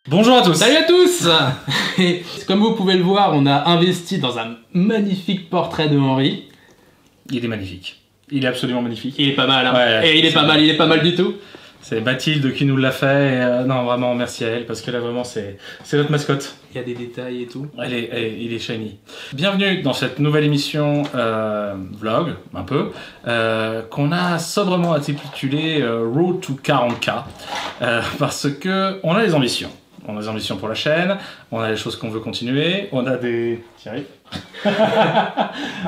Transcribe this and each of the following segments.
Bonjour à tous. Salut à tous. Et comme vous pouvez le voir, on a investi dans un magnifique portrait de Henri. Il est magnifique. Il est absolument magnifique. Il est pas mal, hein. Ouais, et il est pas mal du tout. C'est Mathilde qui nous l'a fait. Et, non, vraiment, merci à elle, parce que là, vraiment, c'est notre mascotte. Il y a des détails et tout. Il est shiny. Bienvenue dans cette nouvelle émission vlog, un peu, qu'on a sobrement intitulée Road to 40K, parce que on a des ambitions. On a des ambitions pour la chaîne, on a des choses qu'on veut continuer, on a des... Thierry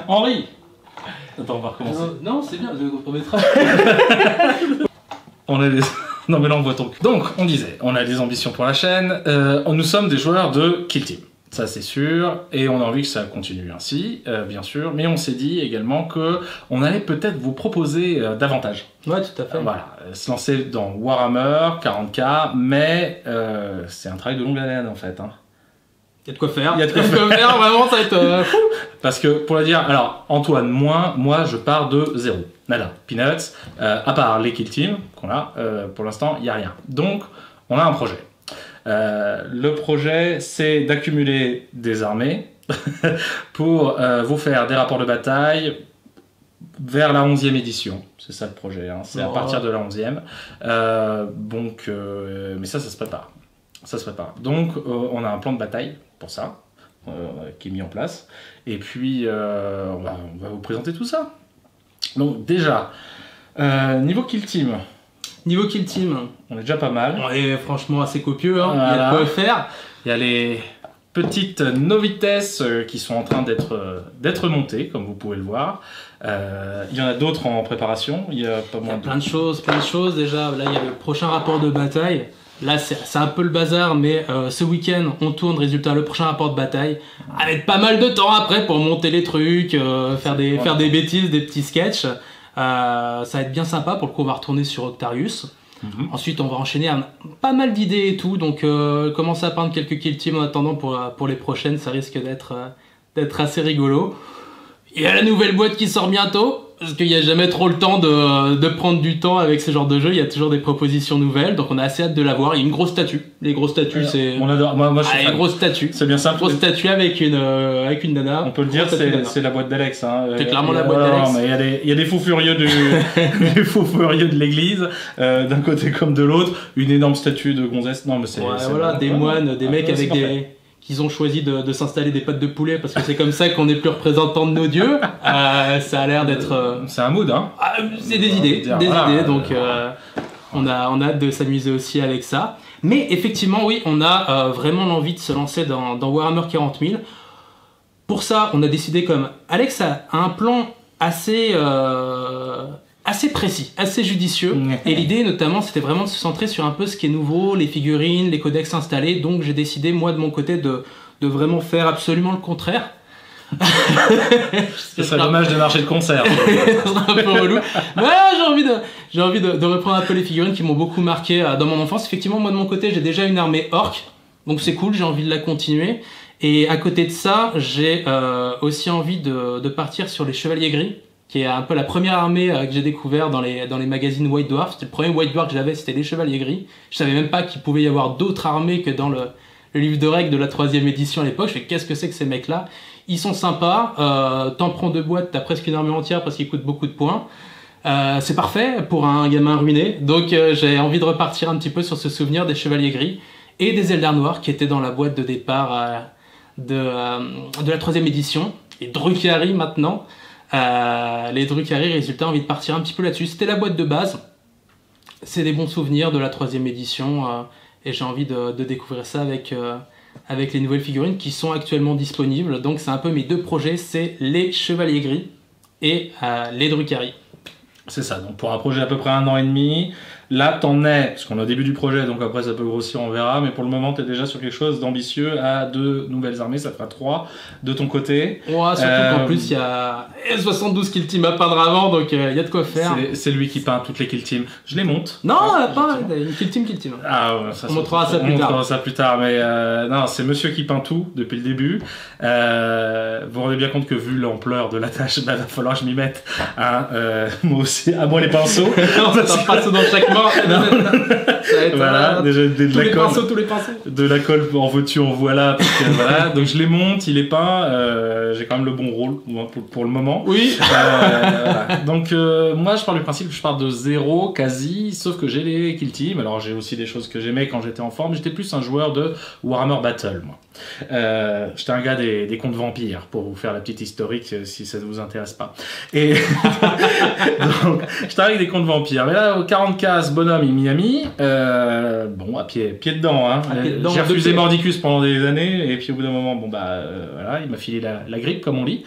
Henri. Attends, on va recommencer. Non, c'est bien, on mettra. On a des... Non mais là on voit ton cul. Donc, on disait, on a des ambitions pour la chaîne, nous sommes des joueurs de Kill Team. Ça c'est sûr, et on a envie que ça continue ainsi, bien sûr, mais on s'est dit également que on allait peut-être vous proposer davantage. Ouais, tout à fait. Voilà, se lancer dans Warhammer 40K, mais c'est un travail de longue haleine en fait. Hein. Il y a de quoi faire. Il y a de quoi faire, vraiment, ça va être fou. Parce que, pour le dire, alors, Antoine, moi, je pars de zéro. Nada, peanuts, à part les Kill Team qu'on a, pour l'instant, il n'y a rien. Donc, on a un projet. Le projet, c'est d'accumuler des armées pour vous faire des rapports de bataille vers la 11e édition. C'est ça le projet, hein. C'est à partir de la 11e. Mais ça se prépare. Ça se prépare. Donc, on a un plan de bataille pour ça, qui est mis en place. Et puis, on va vous présenter tout ça. Donc, déjà, niveau Kill Team. Niveau Kill Team, On est déjà pas mal. on est franchement assez copieux, hein. Voilà. Il y a de quoi faire. Il y a les petites no-vitesses qui sont en train d'être montées, comme vous pouvez le voir. Il y en a d'autres en préparation. Il y a pas moins de... Plein de choses déjà. Là, il y a le prochain rapport de bataille. Là, c'est un peu le bazar, mais ce week-end, on tourne, résultat, le prochain rapport de bataille. Avec pas mal de temps après pour monter les trucs, faire des bêtises, des petits sketchs. Ça va être bien sympa. Pour le coup, on va retourner sur Octarius. Ensuite, on va enchaîner pas mal d'idées et tout. Donc, commencer à peindre quelques kill teams en attendant pour les prochaines. Ça risque d'être assez rigolo. Il y a la nouvelle boîte qui sort bientôt. Parce qu'il n'y a jamais trop le temps de prendre du temps avec ce genre de jeu. Il y a toujours des propositions nouvelles. Donc, on a assez hâte de la voir. Il y a une grosse statue. Les grosses statues, c'est... On adore. Moi je suis fan. Une grosse statue. C'est bien simple. Une grosse statue avec une nana. On peut le dire, c'est la boîte d'Alex. Hein. C'est clairement la boîte d'Alex. Il y a des fous furieux des fous furieux de l'église, d'un côté comme de l'autre. Une énorme statue de gonzesse. Non, mais c'est... Ouais, voilà, des moines, des mecs avec des... qu'ils ont choisi de s'installer des pattes de poulet parce que c'est comme ça qu'on est plus représentant de nos dieux. Ça a l'air d'être... C'est un mood, hein. C'est des idées, donc on a hâte de s'amuser aussi avec ça. Mais effectivement, oui, on a vraiment l'envie de se lancer dans Warhammer 40 000. Pour ça, on a décidé comme... Alex a un plan assez précis, assez judicieux. Et l'idée, notamment, c'était vraiment de se centrer sur un peu ce qui est nouveau, les figurines, les codex installés. Donc, j'ai décidé, moi, de mon côté, de vraiment faire absolument le contraire. Ce serait dommage de marcher de concert. C'est un peu relou. Ouais, j'ai envie de reprendre un peu les figurines qui m'ont beaucoup marqué dans mon enfance. Effectivement, moi, de mon côté, j'ai déjà une armée orc. Donc, c'est cool, j'ai envie de la continuer. Et à côté de ça, j'ai aussi envie de partir sur les chevaliers gris, qui est un peu la première armée que j'ai découvert dans les magazines White Dwarf. C'était le premier White Dwarf que j'avais, c'était les chevaliers gris. Je savais même pas qu'il pouvait y avoir d'autres armées que dans le livre de règles de la 3e édition à l'époque. Je fais, qu'est-ce que c'est que ces mecs-là? Ils sont sympas, t'en prends 2 boîtes, t'as presque une armée entière parce qu'ils coûtent beaucoup de points. C'est parfait pour un gamin ruiné. Donc j'ai envie de repartir un petit peu sur ce souvenir des chevaliers gris et des Eldar noirs qui étaient dans la boîte de départ de la 3e édition. Et Drukhari maintenant. Les Drukhari, résultat, envie de partir un petit peu là-dessus. C'était la boîte de base. C'est des bons souvenirs de la 3e édition. Et j'ai envie de découvrir ça avec les nouvelles figurines qui sont actuellement disponibles. Donc c'est un peu mes 2 projets, c'est les Chevaliers Gris et les Drukhari. C'est ça, donc pour un projet à peu près 1 an et demi, là t'en es, parce qu'on est au début du projet, donc après ça peut grossir, on verra, mais pour le moment t'es déjà sur quelque chose d'ambitieux à 2 nouvelles armées, ça fera 3 de ton côté. Ouais, surtout qu'en plus il y a 72 kill team à peindre avant, donc il y a de quoi faire. C'est lui qui peint toutes les kill teams. Je les monte. Non, pas une kill team. Ah ouais, ça, on montrera ça plus tard. Mais non, c'est monsieur qui peint tout depuis le début. Vous vous rendez bien compte que vu l'ampleur de la tâche, bah, va falloir que je m'y mette. Hein, moi aussi, à moi les pinceaux. Non, c'est un pinceau dans chaque main. Non, ça va être Voilà, déjà tous les pinceaux, tous les pinceaux. de la colle en veux-tu en voilà, parce que, voilà. Donc je les monte, il est peint, j'ai quand même le bon rôle pour le moment. Oui. Voilà. Donc moi je pars du principe que je pars de zéro quasi, sauf que j'ai les kill team. Alors j'ai aussi des choses que j'aimais quand j'étais enfant, mais j'étais plus un joueur de Warhammer Battle, moi. J'étais un gars des contes vampires, pour vous faire la petite historique si ça ne vous intéresse pas. Et donc j'étais avec des contes vampires, mais là au 40K ce bonhomme il m'y a mis, bon à pied dedans, hein. J'ai refusé Mordicus pendant des années, et puis au bout d'un moment bon bah voilà, il m'a filé la grippe comme on dit.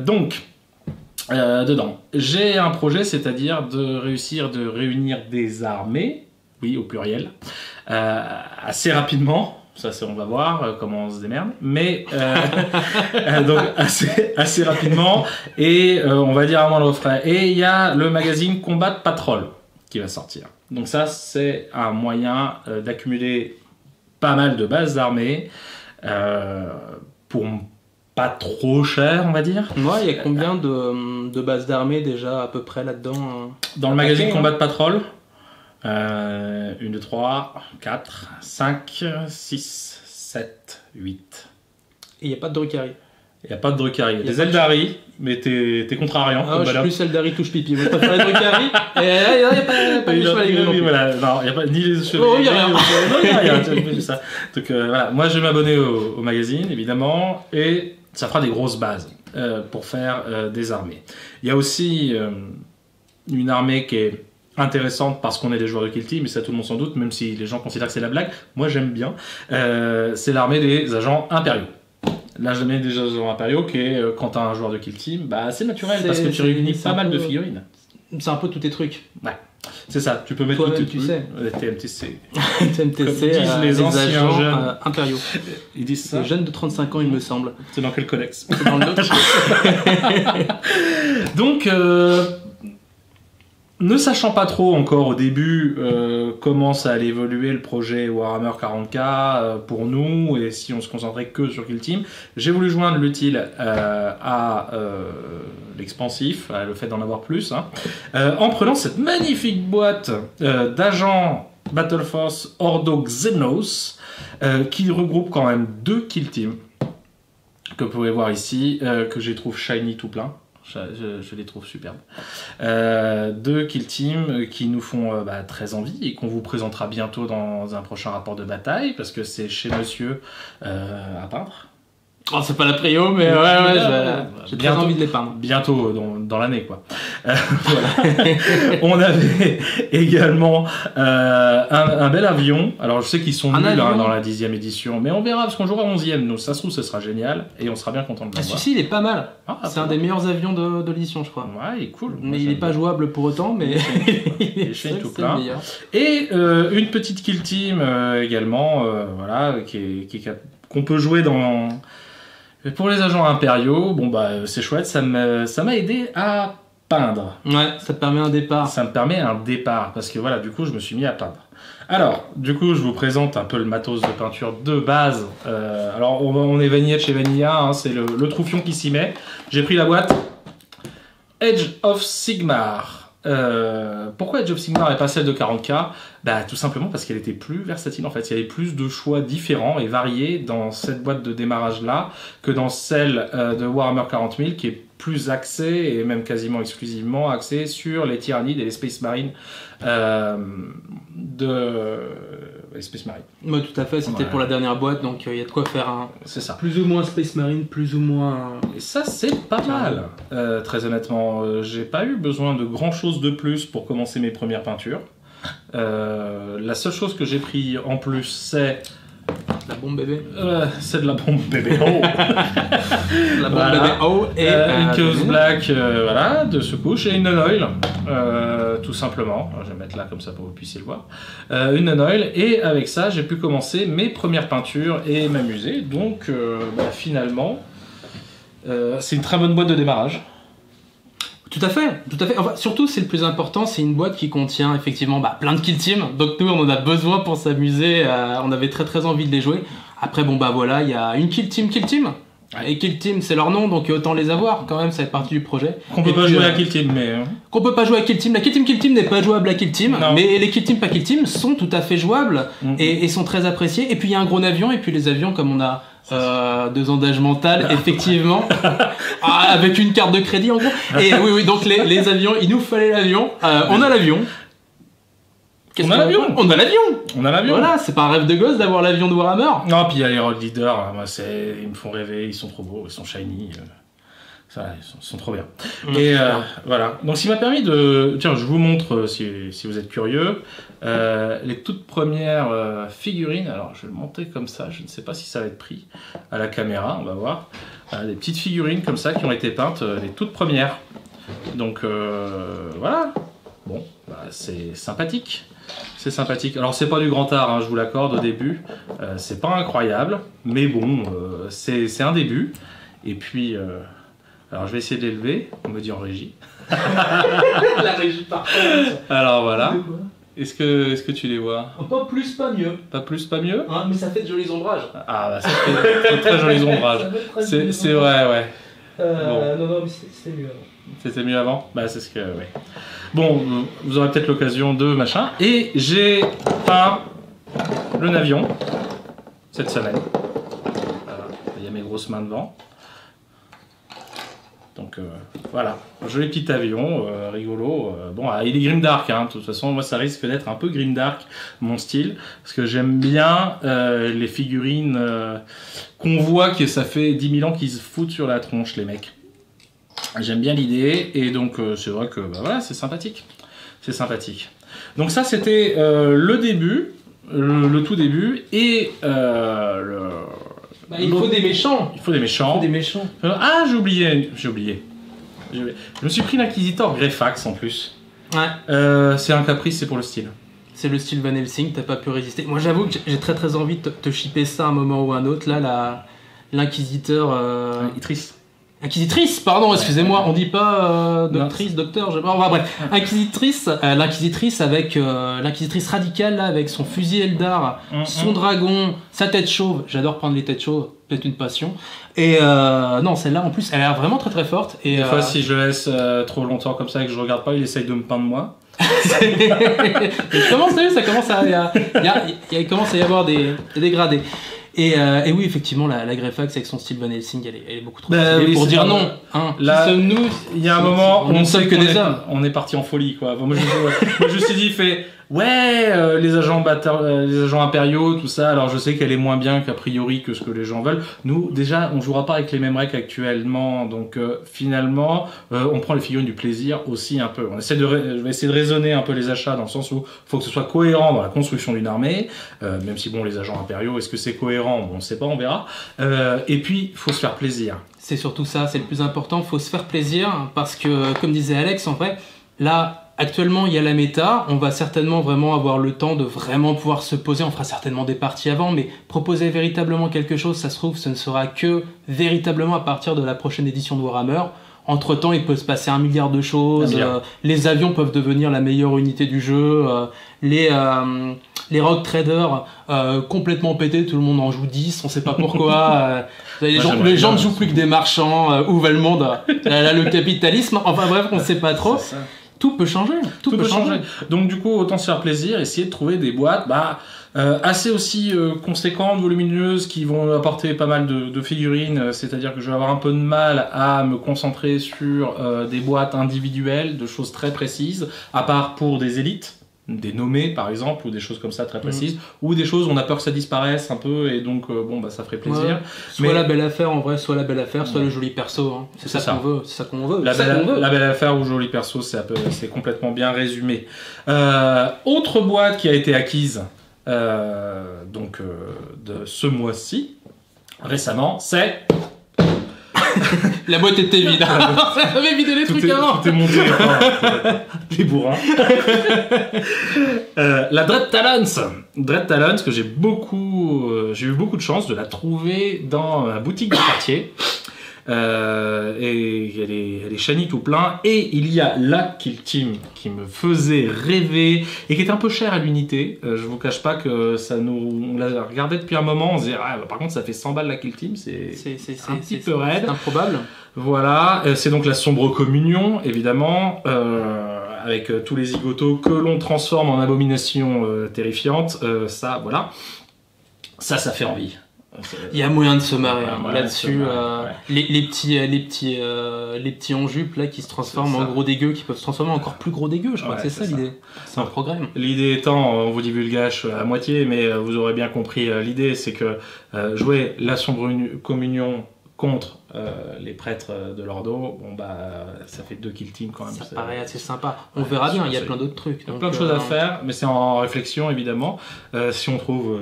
Donc dedans j'ai un projet, c'est-à-dire de réussir de réunir des armées, oui au pluriel, assez rapidement. Ça, on va voir comment on se démerde, mais donc assez rapidement, et on va dire avant le refrain. Et il y a le magazine Combat Patrol qui va sortir. Donc ça, c'est un moyen d'accumuler pas mal de bases d'armées pour pas trop cher, on va dire. Ouais, il y a combien de bases d'armées déjà à peu près là-dedans Dans le magazine Combat Patrol 1, 2, 3, 4, 5, 6, 7, 8. Et il n'y a pas de Drukhari. Il n'y a pas de Drukhari. Il y a des Eldari, mais t'es contrariant. Ah, je suis plus Eldari touche pipi. Moi, je préfère les Drukhari. Et il n'y a pas les chevaliers gris. Voilà, non, il n'y a pas ni les chevaliers. Oh, il n'y a rien. Non, il n'y a rien. Ça. Donc voilà, moi je vais m'abonner au magazine, évidemment, et ça fera des grosses bases pour faire des armées. Il y a aussi une armée qui est intéressante parce qu'on est des joueurs de Kill Team, mais ça tout le monde s'en doute, même si les gens considèrent que c'est la blague. Moi j'aime bien. C'est l'armée des agents impériaux. L'armée des agents impériaux qui est, quand tu as un joueur de Kill Team, bah, c'est naturel parce que tu réunis pas mal de figurines. C'est un peu tous tes trucs. Ouais, c'est ça. Tu peux mettre tout tes tu sais. TMTC. TMTC, disent les anciens agents jeunes. impériaux. Ils disent ça. Les jeunes de 35 ans, il me semble. C'est dans quel codex? C'est dans le nôtre. Donc, ne sachant pas trop encore au début comment ça allait évoluer le projet Warhammer 40K pour nous, et si on se concentrait que sur Kill Team, j'ai voulu joindre l'utile à l'expansif, le fait d'en avoir plus, hein, en prenant cette magnifique boîte d'agents Battle Force Ordo Xenos qui regroupe quand même 2 Kill Team que vous pouvez voir ici, que je trouve shiny tout plein. Je les trouve superbes. 2 Kill Team qui nous font très envie et qu'on vous présentera bientôt dans un prochain rapport de bataille, parce que c'est chez monsieur à peindre. Oh, c'est pas la prio, mais j'ai bien envie de les peindre. Bientôt dans l'année, quoi. Voilà. On avait également un bel avion. Alors, je sais qu'ils sont nuls dans la 10e édition, mais on verra, parce qu'on jouera 11e. Nous, ça se trouve, ce sera génial, et on sera bien content de l'avoir. Celui-ci, il est pas mal. C'est un des meilleurs avions de l'édition, je crois. Ouais, il est cool. Mais il est pas jouable pour autant, mais il est tout plein. Et une petite Kill Team également, voilà, qu'on peut jouer dans... Pour les agents impériaux, bon c'est chouette, ça m'a aidé à peindre. Ouais, ça te permet un départ. Ça me permet un départ, parce que voilà, du coup, je me suis mis à peindre. Alors, du coup, je vous présente un peu le matos de peinture de base. Alors, on est vanilla de chez Vanilla, hein, c'est le troufion qui s'y met. J'ai pris la boîte Edge of Sigmar. Pourquoi Edge of Sigmar et pas celle de 40K? Tout simplement parce qu'elle était plus versatile en fait. Il y avait plus de choix différents et variés dans cette boîte de démarrage là que dans celle de Warhammer 40 000 qui est plus axée et même quasiment exclusivement axée sur les Tyrannides et les Space Marines les Space Marines. Ouais, tout à fait, c'était pour la dernière boîte, donc il y a de quoi faire un... C'est ça. Plus ou moins Space Marine, plus ou moins... Et ça, c'est pas mal. Très honnêtement, j'ai pas eu besoin de grand chose de plus pour commencer mes premières peintures. La seule chose que j'ai pris en plus, c'est... La bombe bébé. C'est de la bombe bébé. Oh. La bombe bébé. Oh, et une Chaos Black, voilà, de secouche, et une non-oil, tout simplement. Je vais mettre là comme ça pour que vous puissiez le voir. Une non-oil, et avec ça, j'ai pu commencer mes premières peintures et m'amuser. Donc, finalement, c'est une très bonne boîte de démarrage. Tout à fait, tout à fait. Enfin, surtout, c'est le plus important, c'est une boîte qui contient effectivement plein de Kill Team. Donc nous, on en a besoin pour s'amuser. On avait très très envie de les jouer. Après, voilà, il y a une Kill Team. Et Kill Team, c'est leur nom, donc autant les avoir quand même, ça fait partie du projet. Qu'on peut pas jouer à Kill Team, mais... Qu'on peut pas jouer à Kill Team. La Kill Team n'est pas jouable à Kill Team, mais les Kill Team pas Kill Team sont tout à fait jouables et sont très appréciés. Et puis il y a un gros avion, et puis les avions, comme on a 2 ans d'âge mental, effectivement, avec une carte de crédit en gros. Et oui, donc les avions, il nous fallait l'avion. On a l'avion. On a l'avion. On a l'avion. On a l'avion. Voilà, c'est pas un rêve de gosse d'avoir l'avion de Warhammer. Non, puis il y a les Road Leaders, moi, ils me font rêver, ils sont trop beaux, ils sont shiny. Ça, ils sont trop bien. Et voilà. Donc, ce qui m'a permis de... Tiens, je vous montre, si vous êtes curieux, les toutes premières figurines. Alors, je vais le monter comme ça. Je ne sais pas si ça va être pris à la caméra. On va voir. Des petites figurines comme ça qui ont été peintes, les toutes premières. Donc, voilà. Bon, c'est sympathique. C'est sympathique. Alors, c'est pas du grand art, hein, je vous l'accorde au début. C'est pas incroyable. Mais bon, c'est un début. Et puis... Alors je vais essayer de l'élever, on me dit en régie. La régie par contre. Alors voilà. Est-ce que tu les vois? Pas plus, pas mieux. Pas plus, pas mieux? Hein, mais ça fait de jolis ombrages. Ah bah ça fait très jolis ombrages. C'est vrai, ouais. Non, mais c'était mieux avant. C'était mieux avant? Bah c'est ce que... Ouais. Bon, vous aurez peut-être l'occasion de machin. Et j'ai peint le Navion cette semaine. Voilà. Il y a mes grosses mains devant. Donc voilà, joli petit avion, rigolo. Bon, il est grimdark, hein. De toute façon, moi ça risque d'être un peu grimdark, mon style, parce que j'aime bien les figurines qu'on voit que ça fait 10 000 ans qu'ils se foutent sur la tronche, les mecs. J'aime bien l'idée, et donc c'est vrai que bah, voilà, c'est sympathique. C'est sympathique. Donc ça, c'était le début, le tout début, et il faut des méchants. Il faut des méchants. Ah, j'ai oublié. Je me suis pris l'inquisiteur Greyfax en plus. Ouais. C'est un caprice, c'est pour le style. C'est le style Van Helsing, t'as pas pu résister. Moi j'avoue que j'ai très envie de te shipper ça à un moment ou à un autre. Là, l'inquisiteur... Inquisitrice, pardon, excusez-moi, on dit pas doctrice, docteur, enfin bref, inquisitrice, l'inquisitrice avec l'inquisitrice radicale là, avec son fusil Eldar, son dragon, sa tête chauve, j'adore prendre les têtes chauves, peut-être une passion, et non, celle-là en plus, elle a l'air vraiment très fort. Et des fois, si je le laisse trop longtemps comme ça et que je regarde pas, il essaye de me peindre moi. Ça commence à commence à y avoir des dégradés. Et oui, effectivement, la Greyfax avec son style Van Helsing, elle est beaucoup trop stylée pour dire non. Hein, là, sommes-nous? Il y a un moment, on ne sait que des hommes. On est parti en folie, quoi. Moi, je me suis dit, les agents impériaux, tout ça. Alors, je sais qu'elle est moins bien qu'a priori que ce que les gens veulent. Nous, déjà, on jouera pas avec les mêmes règles actuellement. Donc, finalement, on prend les figurines du plaisir aussi un peu. Je vais essayer de raisonner un peu les achats dans le sens où il faut que ce soit cohérent dans la construction d'une armée. Même si, bon, les agents impériaux, est-ce que c'est cohérent? Bon, on sait pas, on verra. Et puis, il faut se faire plaisir. C'est surtout ça, c'est le plus important. Il faut se faire plaisir parce que, comme disait Alex, en vrai, là, actuellement, il y a la méta. On va certainement vraiment avoir le temps de vraiment pouvoir se poser. On fera certainement des parties avant, mais proposer véritablement quelque chose, ça se trouve, ce ne sera que véritablement à partir de la prochaine édition de Warhammer. Entre-temps, il peut se passer 1 milliard de choses. Les avions peuvent devenir la meilleure unité du jeu. Les Rogue Traders complètement pétés, tout le monde en joue 10, on sait pas pourquoi. Les gens ne jouent plus que des marchands. Où va le monde? Là, le capitalisme. Enfin bref, on sait pas trop. Tout peut changer. Tout peut changer. Donc du coup, autant se faire plaisir, essayer de trouver des boîtes assez aussi conséquentes, volumineuses, qui vont apporter pas mal de figurines. C'est-à-dire que je vais avoir un peu de mal à me concentrer sur des boîtes individuelles, de choses très précises, à part pour des élites. Des nommés par exemple, ou des choses comme ça très précises, ou des choses où on a peur que ça disparaisse un peu, et donc ça ferait plaisir. Ouais. Soit la belle affaire en vrai, soit la belle affaire, soit le joli perso. Hein. C'est ça qu'on veut. C'est ça qu'on veut. La belle affaire ou joli perso, c'est complètement bien résumé. Autre boîte qui a été acquise de ce mois-ci, récemment, c'est... La boîte était vide. Ça avait vidé les trucs avant. Tout est monté. Les bourrins. La Dread Talons. Dread Talons que j'ai eu beaucoup de chance de la trouver dans la boutique du quartier. et elle est shiny tout plein. Et il y a la Kill Team qui me faisait rêver et qui était un peu chère à l'unité. Je vous cache pas que on l'a regardé depuis un moment, on se disait par contre ça fait 100 balles la Kill Team, c'est un petit peu raide. C'est improbable. Voilà, c'est donc la sombre communion, évidemment, avec tous les zigotos que l'on transforme en abominations terrifiantes. Ça, voilà. Ça fait envie. Il y a moyen de se marrer voilà, là-dessus. Les petits en jupe là qui se transforment en gros dégueux, qui peuvent se transformer en encore plus gros dégueux. Je crois que c'est ça l'idée. C'est un programme. L'idée étant, on vous divulgage à moitié, mais vous aurez bien compris l'idée, c'est que jouer la sombre communion contre les prêtres de l'ordo, bon bah ça fait 2 kill teams quand même. Ça paraît assez sympa. On verra bien, il y a plein d'autres trucs. Il y a plein de choses à faire, mais c'est en réflexion évidemment. Si on trouve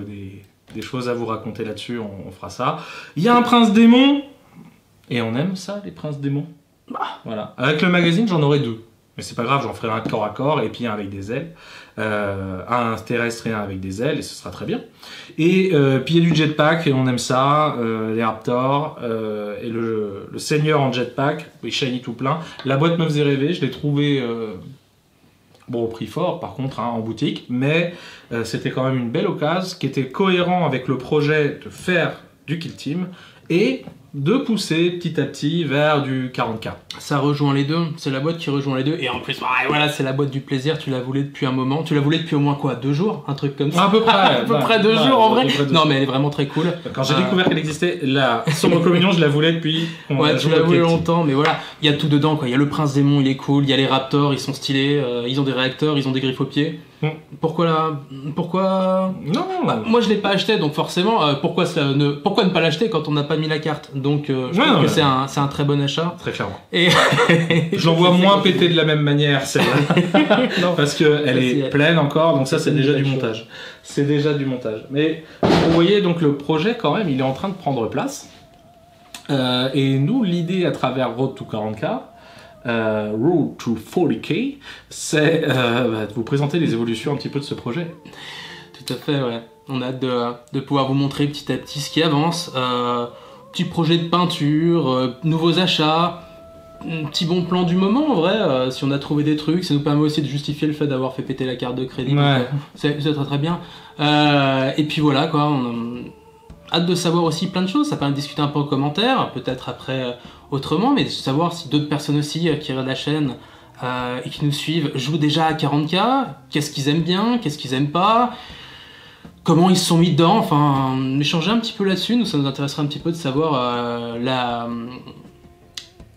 des choses à vous raconter là-dessus, on fera ça. Il y a un prince démon, et on aime ça, les princes démons. Voilà. Avec le magazine, j'en aurai 2. Mais c'est pas grave, j'en ferai un corps à corps, et puis un avec des ailes. Un terrestre et un avec des ailes, et ce sera très bien. Et puis il y a du jetpack, et on aime ça. Les raptors, et le seigneur en jetpack, oui, shiny tout plein. La boîte me faisait rêver, je l'ai trouvé... Bon, au prix fort, par contre, en boutique, mais c'était quand même une belle occasion qui était cohérent avec le projet de faire du Kill Team et de pousser petit à petit vers du 40K. Ça rejoint les deux, c'est la boîte qui rejoint les deux, et en plus, voilà, c'est la boîte du plaisir, tu la voulais depuis un moment, tu la voulais depuis au moins quoi, 2 jours, un truc comme ça. À peu près. À peu près 2 jours en vrai. Non mais elle est vraiment très cool. Quand j'ai découvert qu'elle existait, la sombre communion, je la voulais depuis. Ouais, tu l'as voulu longtemps, mais voilà, il y a tout dedans quoi. Il y a le prince démon, il est cool, il y a les raptors, ils sont stylés, ils ont des réacteurs, ils ont des griffes aux pieds. Pourquoi Non. Moi je l'ai pas acheté, donc forcément, pourquoi ne pas l'acheter quand on n'a pas mis la carte? Donc je trouve que c'est un très bon achat. Très clairement. Et je l'en vois moins péter de la même manière celle-là, parce qu'elle est pleine encore, donc ça c'est déjà du montage. C'est déjà du montage. Mais vous voyez donc le projet quand même, il est en train de prendre place. Et nous, l'idée à travers Road to 40K, Road to 40K, c'est de vous présenter les évolutions un petit peu de ce projet. Tout à fait, ouais. On a hâte de pouvoir vous montrer petit à petit ce qui avance. Petit projet de peinture, nouveaux achats, un petit bon plan du moment en vrai. Si on a trouvé des trucs, ça nous permet aussi de justifier le fait d'avoir fait péter la carte de crédit. Ouais. C'est très très bien. Et puis voilà quoi, on a hâte de savoir aussi plein de choses. Ça permet de discuter un peu en commentaire, peut-être après autrement, mais de savoir si d'autres personnes aussi qui regardent la chaîne et qui nous suivent jouent déjà à 40K, qu'est-ce qu'ils aiment bien, qu'est-ce qu'ils aiment pas, comment ils se sont mis dedans, enfin échanger un petit peu là-dessus. Nous, ça nous intéresserait un petit peu de savoir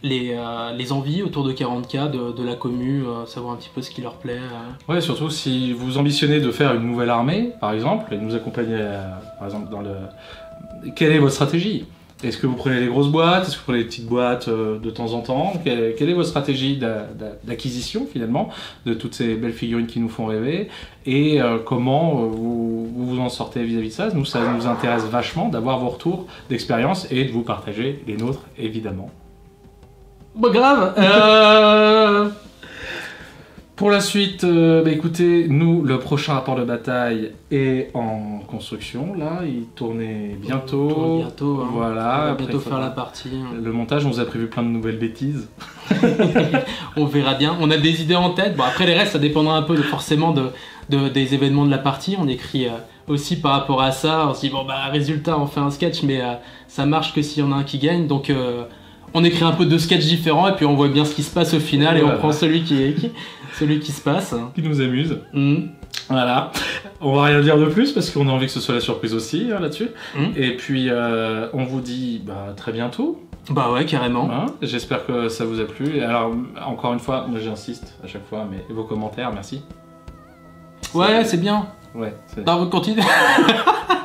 les envies autour de 40K de la commu, savoir un petit peu ce qui leur plaît. Ouais, surtout si vous ambitionnez de faire une nouvelle armée, par exemple, et de nous accompagner, par exemple, dans le... Quelle est votre stratégie ? Est-ce que vous prenez les grosses boîtes ? Est-ce que vous prenez les petites boîtes de temps en temps ? Quelle est votre stratégie d'acquisition, finalement, de toutes ces belles figurines qui nous font rêver ? Et comment vous vous en sortez vis-à-vis de ça ? Nous, ça nous intéresse vachement d'avoir vos retours d'expérience et de vous partager les nôtres, évidemment. Bon, grave. Pour la suite, écoutez, nous, le prochain rapport de bataille est en construction. Là, il tournait bientôt. On tourne bientôt. Hein. Voilà. On va bientôt faire la partie. Le montage, on vous a prévu plein de nouvelles bêtises. On verra bien. On a des idées en tête. Bon, après les restes, ça dépendra un peu forcément des événements de la partie. On écrit aussi par rapport à ça. On se dit résultat, on fait un sketch, mais ça marche que s'il y en a un qui gagne. Donc on écrit un peu 2 sketchs différents et puis on voit bien ce qui se passe au final et on prend celui qui se passe. Qui nous amuse. Voilà. On va rien dire de plus parce qu'on a envie que ce soit la surprise aussi là-dessus. Et puis on vous dit très bientôt. Bah ouais, carrément. Hein, j'espère que ça vous a plu. Et alors, encore une fois, moi j'insiste à chaque fois, mais vos commentaires, merci. Ouais, c'est bien. Ouais. Continuez.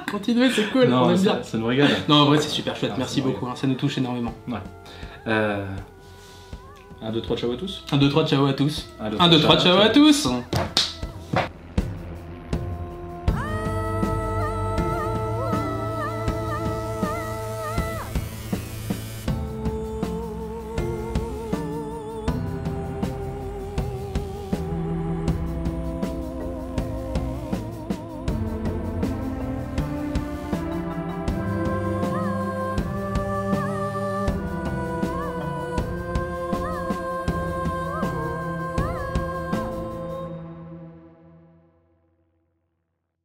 Continuez, c'est cool. Non, on aime bien. Ça nous régale. Non, en vrai, c'est super chouette. Merci beaucoup. Ça nous touche énormément. Ouais. 1, 2, 3, ciao à tous. 1, 2, 3, ciao à tous. 1, 2, 3, ciao à tous.